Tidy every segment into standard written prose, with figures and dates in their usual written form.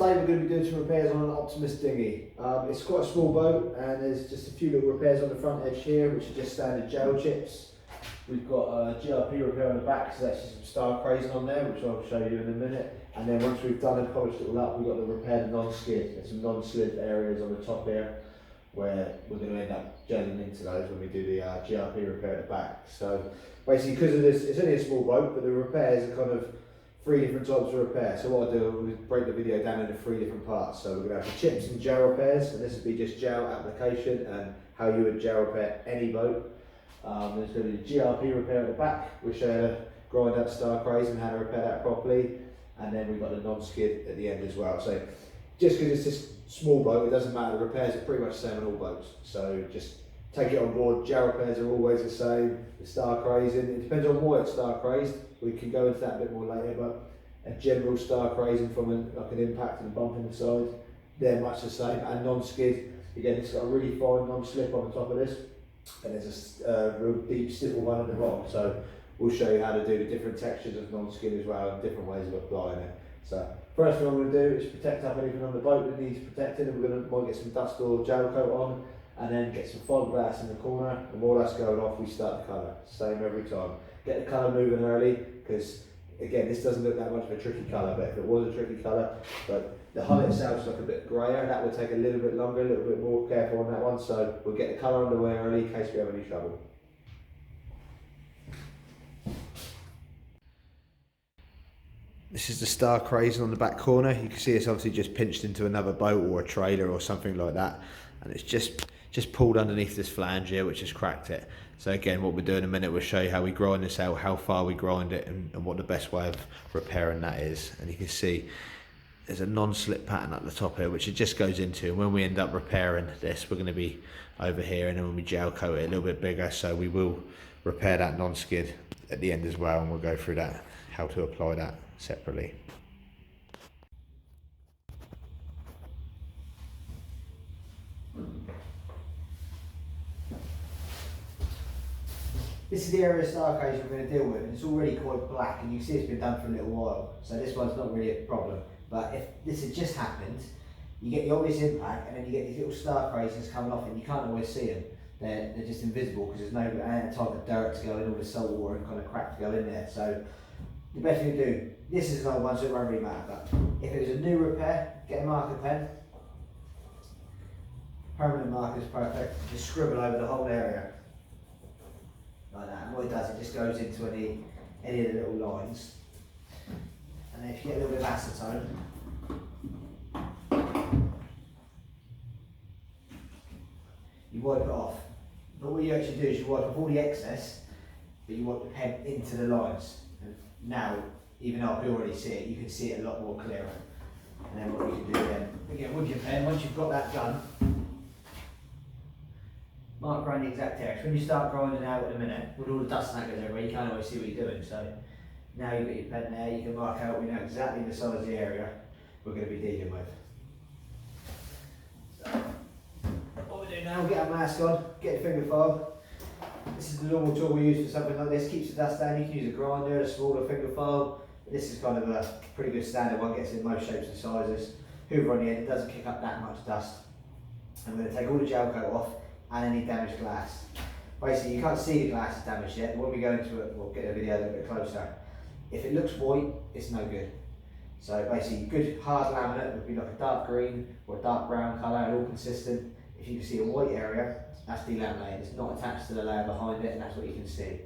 Today we're going to be doing some repairs on an Optimist dinghy. It's quite a small boat and there's just a few little repairs on the front edge here, which are just standard gel chips. We've got a GRP repair on the back, so that's just some star crazing on there, which I'll show you in a minute. And then once we've done and polished it all up, we've got to repair the non-skid. There's some non-slid areas on the top here where we're going to end up gelling into those when we do the GRP repair at the back. So basically, because of this, it's only a small boat, but the repairs are kind of 3 different types of repair. So what I'll do is break the video down into 3 different parts. So we're going to have the chips and gel repairs, and this would be just gel application and how you would gel repair any boat. There's going to be the GRP repair at the back, which grind out star craze and how to repair that properly. And then we've got the non-skid at the end as well. So just because it's this small boat, it doesn't matter. The repairs are pretty much the same on all boats. So just take it on board. Gel repairs are always the same. The star crazing, it depends on why it's star crazed. We can go into that a bit more later, but a general star crazing from like an impact and a bump in the side, they're much the same. And non-skid, again, it's got a really fine non-slip on the top of this, and there's a real deep stipple one at the bottom. So we'll show you how to do the different textures of non-skid as well and different ways of applying it. So first thing I'm going to do is protect up anything on the might get some dust or gel coat on, and then get some fibreglass in the corner, and while that's going off we start the colour. Same every time. Get the colour moving early, because again this doesn't look that much of a tricky colour, but if it was a tricky colour, but the hull itself is like a bit grayer, that would take a little bit longer, a little bit more careful on that one, so we'll get the colour underway early in case we have any trouble. This is the star crazing on the back corner. You can see it's obviously just pinched into another boat or a trailer or something like that, and it's just pulled underneath this flange here, which has cracked it. So again, what we'll do in a minute, we'll show you how we grind this out, how far we grind it, and what the best way of repairing that is. And you can see there's a non-slip pattern at the top here, which it just goes into, and when we end up repairing this, we're going to be over here, and then when we gel coat it a little bit bigger, so we will repair that non-skid at the end as well, and we'll go through that, how to apply that separately. This is the area of star craze we're going to deal with, and it's already quite black, and you can see it's been done for a little while, so this one's not really a problem. But if this had just happened, you get the obvious impact, and then you get these little star crazes coming off, and you can't always see them. They're just invisible because there's no type of dirt to go in, all the salt water and kind of crap to go in there. So the best thing to do, this is an old one, so it won't really matter, but if it was a new repair, get a marker pen. Permanent marker is perfect. Just scribble over the whole area. Like that, and what it does, it just goes into any of the little lines. And then if you get a little bit of acetone, you wipe it off. But what you actually do is you wipe off all the excess, but you wipe the pen into the lines. And now, even though I can already see it, you can see it a lot more clearer. And then what you can do then, again with your pen, once you've got that done, mark around the exact text. When you start grinding out in a minute, with all the dust and that goes everywhere, you can't always see what you're doing. So now you've got your pen there, you can mark out, we know exactly the size of the area we're going to be dealing with. So what we do now, get our mask on, get a finger file. This is the normal tool we use for something like this, keeps the dust down. You can use a grinder, a smaller finger file. But this is kind of a pretty good standard one, gets in most shapes and sizes. Hoover on the end, it doesn't kick up that much dust. I'm going to take all the gel coat off and any damaged glass. Basically, you can't see the glass is damaged yet, but when we go into it, we'll get the video a little bit closer. If it looks white, it's no good. So basically, good hard laminate would be like a dark green or a dark brown colour, all consistent. If you can see a white area, that's delaminated. It's not attached to the layer behind it, and that's what you can see.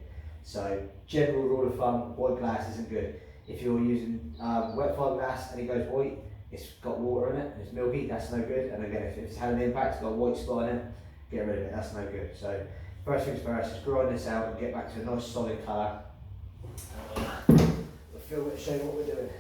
So, general rule of thumb, white glass isn't good. If you're using wet fibreglass and it goes white, it's got water in it and it's milky, that's no good. And again, if it's had an impact, it's got a white spot in it, get rid of it, that's no good. So first things first, just grind this out and get back to a nice solid colour. We'll film it to show you what we're doing.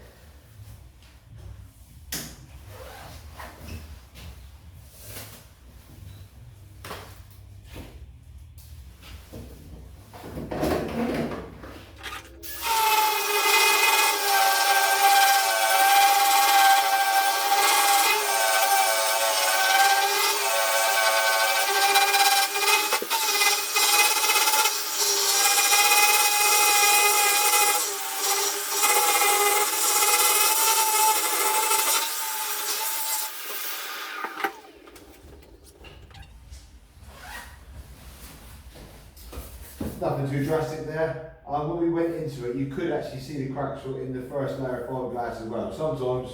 Nothing too drastic there. When we went into it, you could actually see the cracks were in the first layer of fiberglass as well. Sometimes,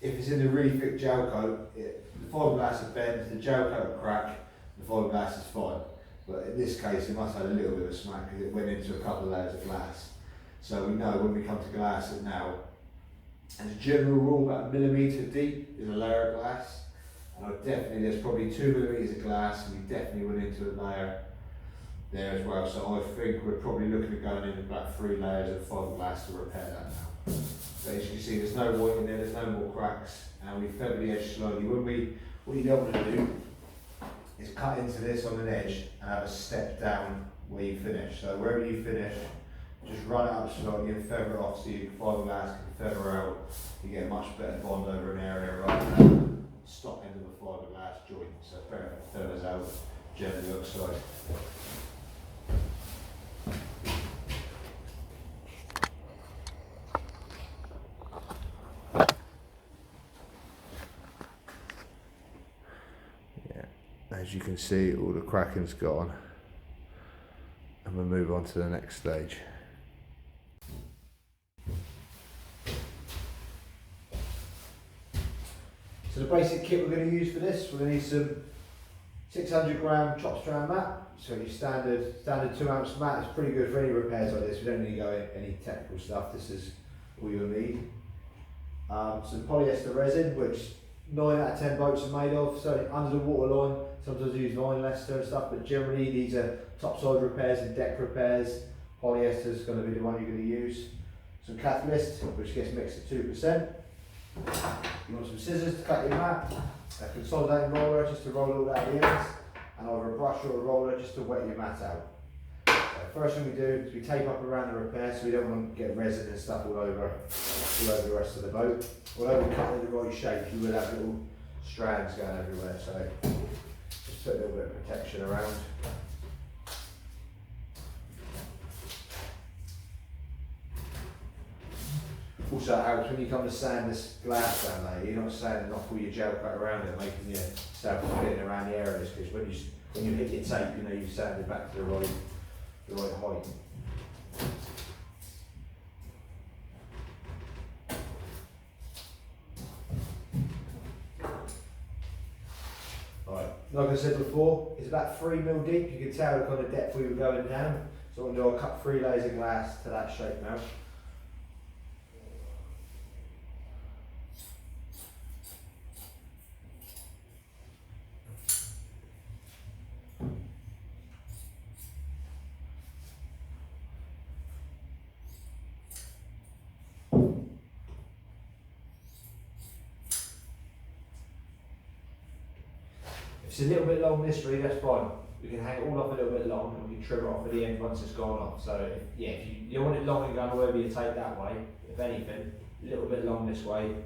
if it's in the really thick gel coat, the fiberglass will bend, the gel coat will crack, the fiberglass is fine. But in this case, it must have had a little bit of a smack because it went into a couple of layers of glass. So we know when we come to glass it now, as a general rule, about 1 millimetre deep is a layer of glass. And there's probably 2 millimetres of glass, and we definitely went into a layer there as well. So I think we're probably looking at going in about 3 layers of fiberglass to repair that now. So as you can see, there's no white in there, there's no more cracks, and we feather the edge slowly. What you don't want to do is cut into this on an edge and have a step down where you finish. So wherever you finish, just run it up slowly and feather it off so your fiberglass can feather out. You get a much better bond over an area rather than stop end of a fiberglass joint. So feathers out generally looks like. As you can see, all the cracking's gone, and we'll move on to the next stage. So the basic kit we're going to use for this, we're going to need some 600 gram chop strand mat. So your standard 2 ounce mat is pretty good for any repairs like this. We don't need to go into any technical stuff. This is all you'll need. Some polyester resin, which 9 out of 10 boats are made of. So under the waterline, sometimes use line Leicester and stuff, but generally these are topside repairs and deck repairs. Polyester is going to be the one you're going to use. Some catalyst, which gets mixed at 2%. You want some scissors to cut your mat, a consolidating roller just to roll all out the ends, and either a brush or a roller just to wet your mat out. So first thing we do is we tape up around the repair, so we don't want to get resin and stuff all over the rest of the boat. Although we cut it in the right shape, you will have little strands going everywhere, so just put a little bit of protection around. Also it helps when you come to sand this glass down there, you're not sanding off all your gel coat around it, making yourself fitting around the areas, because when you hit your tape, you know you sand it back to the right height. Right, like I said before, it's about 3 mil deep. You can tell the kind of depth we were going down. So what I'm going to do, I'll cut 3 layers of glass to that shape now. If it's a little bit long this way, that's fine. We can hang it all off a little bit long and we can trim it off at the end once it's gone off. So if you don't want it long and going wherever you take that way, if anything, a little bit long this way,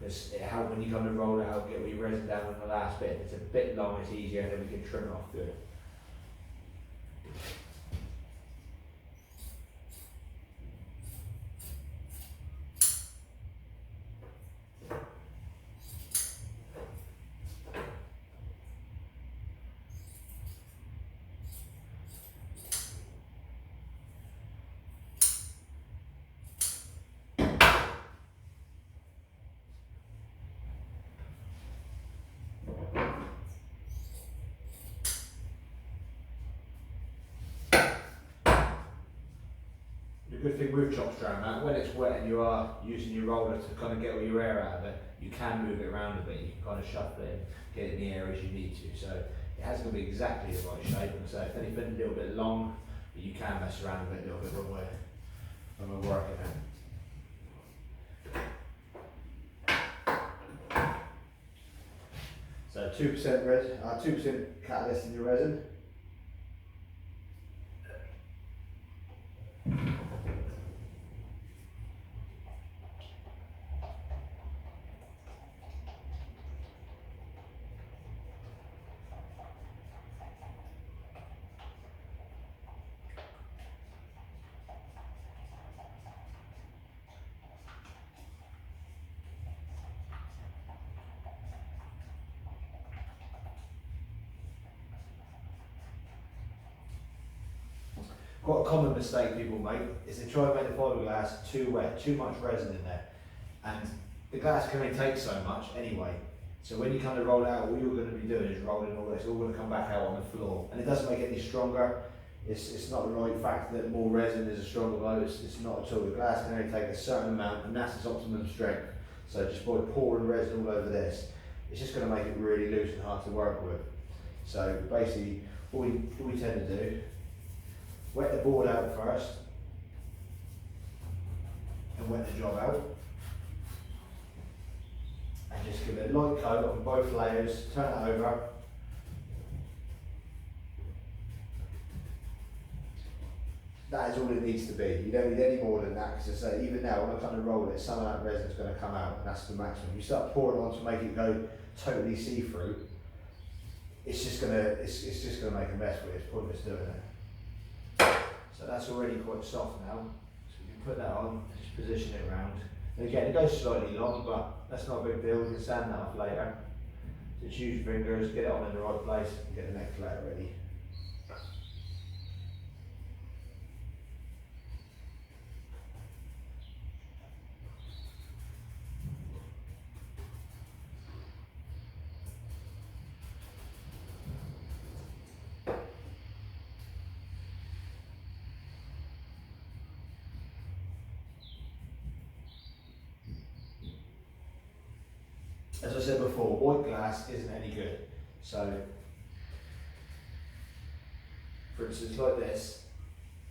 because it helps when you come to roll it out, get all your resin down on the last bit. If it's a bit long, it's easier, and then we can trim it off good. The good thing with chop strand mat, when it's wet and you are using your roller to kind of get all your air out of it, you can move it around a bit. You can kind of shuffle it and get it in the areas you need to. So it hasn't got to be exactly the right shape. And so if anything a little bit long, but you can mess around with it a little bit when we're working it. So 2% resin, 2% catalyst in your resin. Quite a common mistake people make is they try to make the fiberglass too wet, too much resin in there, and the glass can only take so much anyway. So when you kind of roll it out, all you're going to be doing is rolling all this. It's all going to come back out on the floor, and it doesn't make it any stronger. It's not the right fact that more resin is a stronger blow. It's not at all. The glass can only take a certain amount, and that's its optimum strength. So just by pouring resin all over this, it's just going to make it really loose and hard to work with. So basically, what we tend to do, wet the board out first, and wet the job out, and just give it a light coat on both layers, turn it over. That is all it needs to be. You don't need any more than that, because I say, even now when I kind of roll it, some of that resin is going to come out, and that's the maximum. You start pouring it on to make it go totally see-through, it's just going to make a mess with it. It's pointless doing it. So that's already quite soft now. So you can put that on, just position it around. And again, it goes slightly long, but that's not a big deal. We can sand that off later. Just use your fingers, get it on in the right place, and get the next layer ready. As I said before, white glass isn't any good. So, for instance, like this,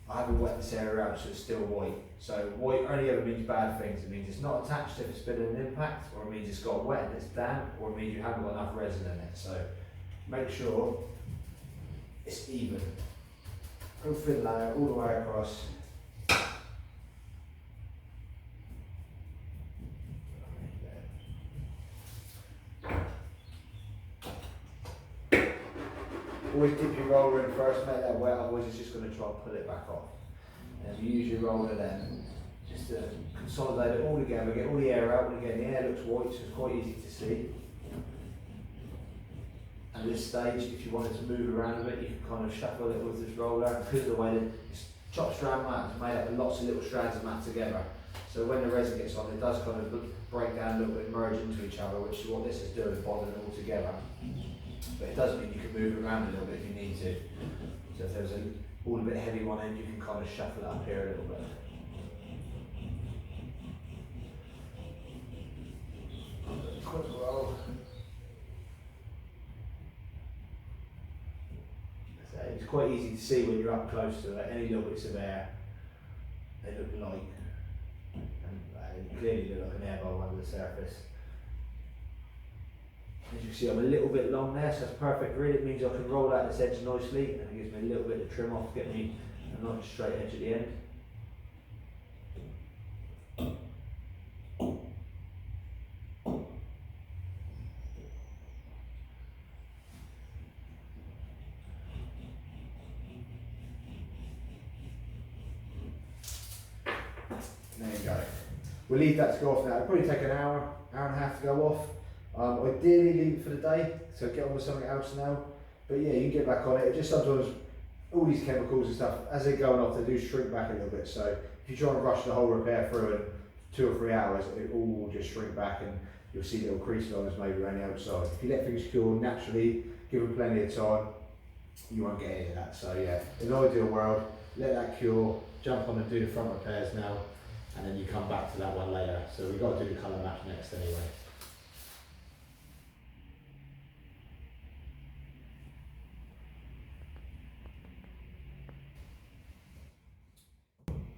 I haven't wet this area out so it's still white. So white only ever means bad things. It means it's not attached if it's been an impact, or it means it's got wet and it's damp, or it means you haven't got enough resin in it. So make sure it's even. Go thin layer all the way across. Always dip your roller in first, make that wet, otherwise it's just going to try and pull it back off. And you use your roller then, just to consolidate it all together, get all the air out, and again the air looks white so it's quite easy to see. And at this stage, if you wanted to move around a bit, you can kind of shuffle it with this roller, because of the way that it's chopped strand mat, it's made up of lots of little strands of mat together. So when the resin gets on, it does kind of break down a little bit, merge into each other, which is what this is doing, bonding it all together. But it does mean you can move it around a little bit if you need to. So if there's all a bit heavy one end, you can kind of shuffle it up here a little bit. Quick roll. So it's quite easy to see when you're up close to it. Any little bits of air, they look light, and they clearly look like an air bubble under the surface. As you can see, I'm a little bit long there, so that's perfect really. It means I can roll out this edge nicely, and it gives me a little bit of trim off to get me a nice straight edge at the end. There you go. We'll leave that to go off now. It'll probably take an hour and a half to go off. Ideally leave it for the day, so get on with something else now. But yeah, you can get back on it. Just sometimes all these chemicals and stuff, as they're going off, they do shrink back a little bit. So if you try and rush the whole repair through in 2 or 3 hours, it all will just shrink back, and you'll see little crease lines maybe around the outside. If you let things cure naturally, give them plenty of time, you won't get any of that. So yeah, in an ideal world, let that cure, jump on and do the front repairs now, and then you come back to that one later. So we've got to do the colour match next anyway.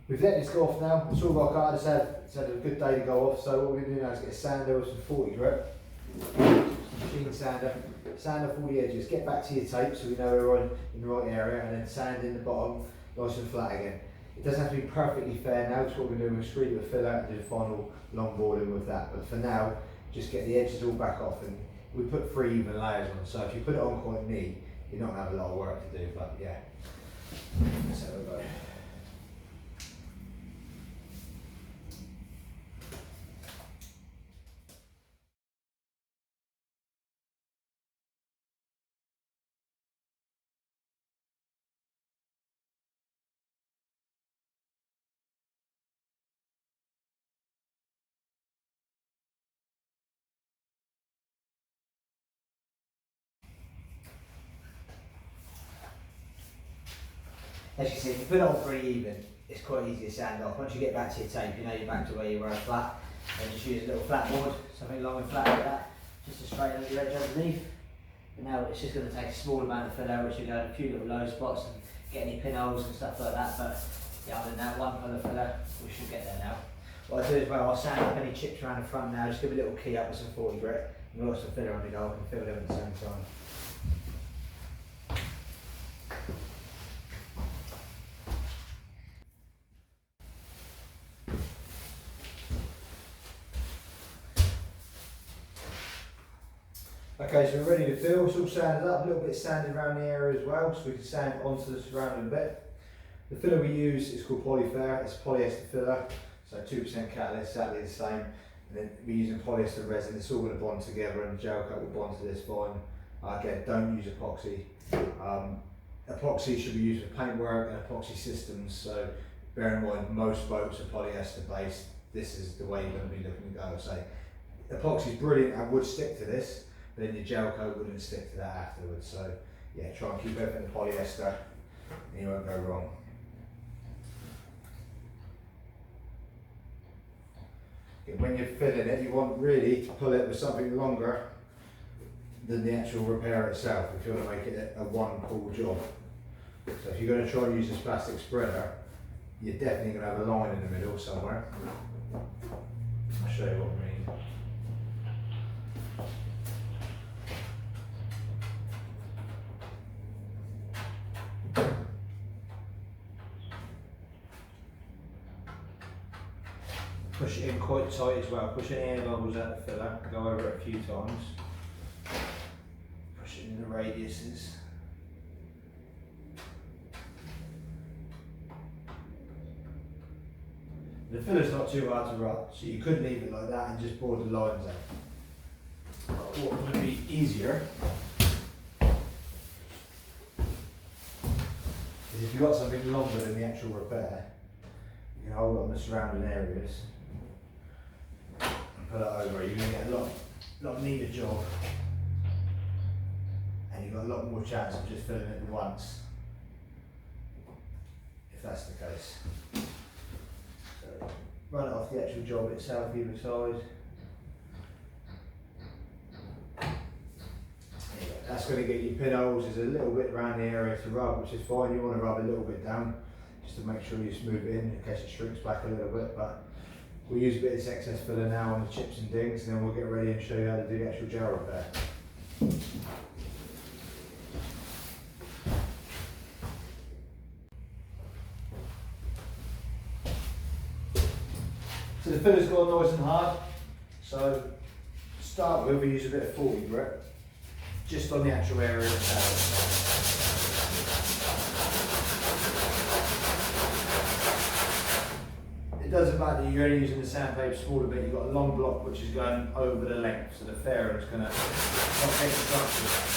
We've let this go off now. It's all rock hard. It's had a good day to go off. So what we're going to do now is get a sander with some 40 grit, machine sander, sand off all the edges. Get back to your tape so we know we're in the right area, and then sand in the bottom, nice and flat again. It doesn't have to be perfectly fair now. So what we're going to do, we're going to screed with a filler and do the final long boarding with that. But for now, just get the edges all back off, and we put 3 even layers on. So if you put it on quite neat, you're not going to have a lot of work to do. But yeah, that's how we go. As you can see, if you put it on pretty even, it's quite easy to sand off. Once you get back to your tape, you know you're back to where you were flat. And just use a little flat board, something long and flat like that, just to straighten up your edge underneath. And now it's just going to take a small amount of filler, which will go in a few little low spots and get any pinholes and stuff like that. But yeah, other than that, one colour filler, we should get there now. What I do as well, I'll sand up any chips around the front now, just give a little key up with some 40 grit, and we'll also filler on the gold and fill them at the same time. Okay, so we're ready to fill. It's all sanded up, a little bit sanded around the area as well, so we can sand onto the surrounding bit. The filler we use is called polyfer, it's polyester filler, so 2% catalyst, exactly the same. And then we're using polyester resin, it's all going to bond together and the gel coat will bond to this fine. Again, don't use epoxy. Epoxy should be used for paintwork and epoxy systems, so bear in mind most boats are polyester based. This is the way you're going to be looking to go. So epoxy is brilliant and would stick to this, but then your gel coat wouldn't stick to that afterwards. So yeah, try and keep everything polyester and you won't go wrong. When you're filling it, you want really to pull it with something longer than the actual repair itself if you want to make it a one pull job. So if you're going to try and use this plastic spreader, you're definitely going to have a line in the middle somewhere. I'll show you what I mean. Push it in quite tight as well, push any air bubbles out the filler, go over it a few times. Push it in the radiuses. The filler's not too hard to rub, so you could leave it like that and just bore the lines out. But what would be easier is if you've got something longer than the actual repair, you can hold on the surrounding areas and pull it over. You're going to get a lot neater job, and you've got a lot more chance of just filling it once, if that's the case. So run it off the actual job itself either side. That's going to get you pinholes. There's a little bit around the area to rub, which is fine. You want to rub a little bit down just to make sure you smooth it in case it shrinks back a little bit. But we'll use a bit of this excess filler now on the chips and dings, and then we'll get ready and show you how to do the actual gel repair. So the filler's gone nice and hard. So to start with, we use a bit of 40 grit just on the actual area itself. It doesn't matter that you're only using the sandpaper smaller bit, you've got a long block which is going over the length, so the fairer is going to take the structure.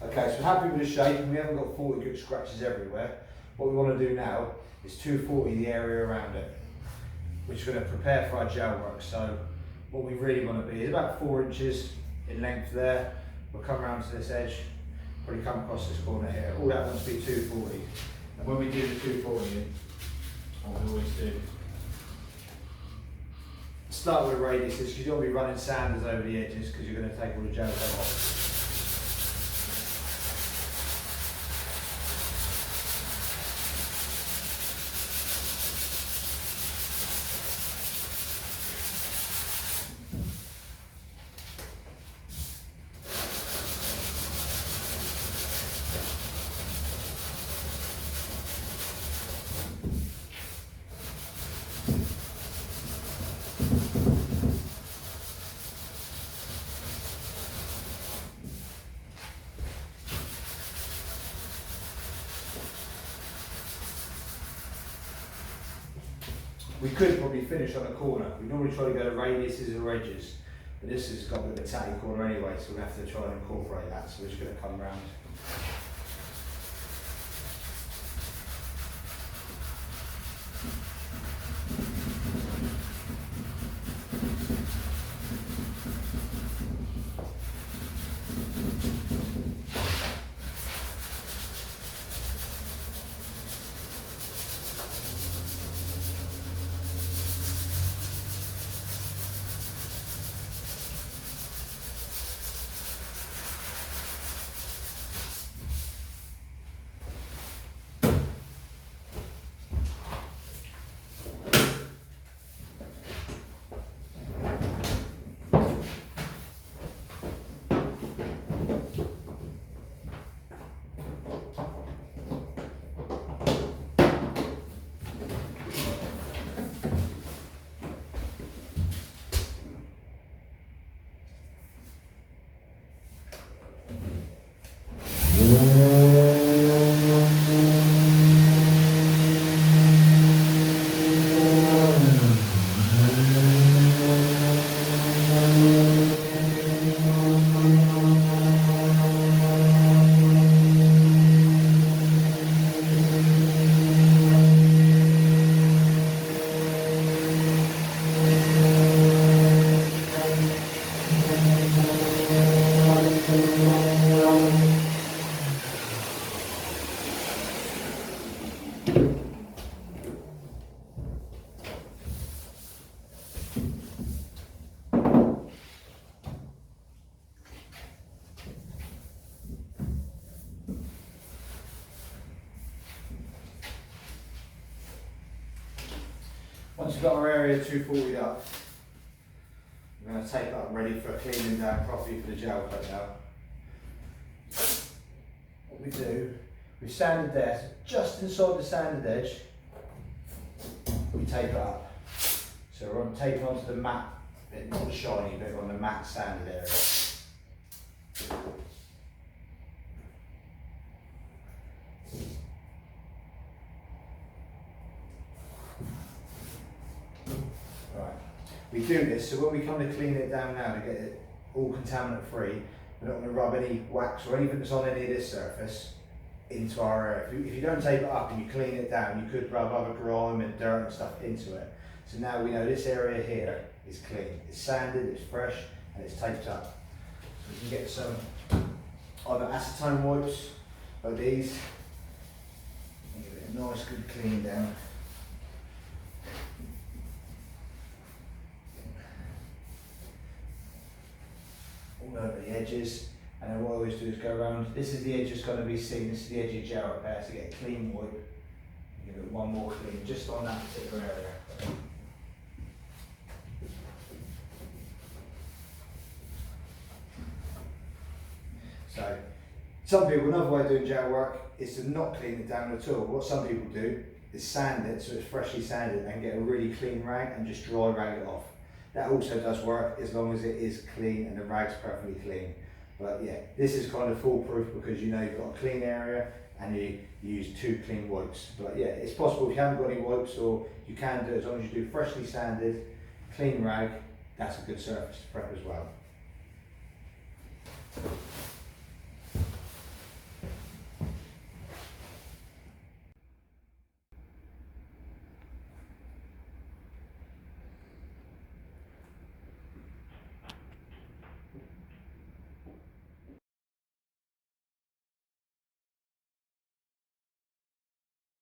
Okay, so happy with the shape, and we haven't got 40 grit scratches everywhere. What we want to do now is 240 the area around it, which is going to prepare for our gel work. So what we really want to be is about 4 inches in length there. We'll come around to this edge, probably come across this corner here. All that wants to be 240. And when we do the 240, what we always do, start with radiuses, because you don't want to be running sanders over the edges because you're going to take all the gel off. We could probably finish on a corner. We normally try to go to radiuses or edges, but this has got a bit of a tatty corner anyway, so we'll have to try and incorporate that. So we're just going to come round. Once we've got our area 240 up, we're going to tape up ready for cleaning down properly for the gel coat now. What we do, we sanded there, so just inside the sanded edge, we tape it up. So we're taping onto the matte bit, not the shiny bit, on the matte sanded area. We do this so when we come to clean it down now to get it all contaminant free, we're not going to rub any wax or anything that's on any of this surface into our area. If you don't tape it up and you clean it down, you could rub other grime and dirt and stuff into it. So now we know this area here is clean. It's sanded, it's fresh, and it's taped up. So we can get some either acetone wipes like these and give it a nice good clean down. All over the edges, and then what I always do is go around. This is the edge that's going to be seen, this is the edge of gel repair, to get a clean wipe. Give it one more clean just on that particular area. So, some people, another way of doing gel work is to not clean it down at all. What some people do is sand it so it's freshly sanded and get a really clean rag and just dry rag it off. That also does work as long as it is clean and the rag's perfectly clean. But yeah, this is kind of foolproof because you know you've got a clean area and you use 2 clean wipes. But yeah, it's possible if you haven't got any wipes, or you can do it as long as you do freshly sanded, clean rag. That's a good surface to prep as well.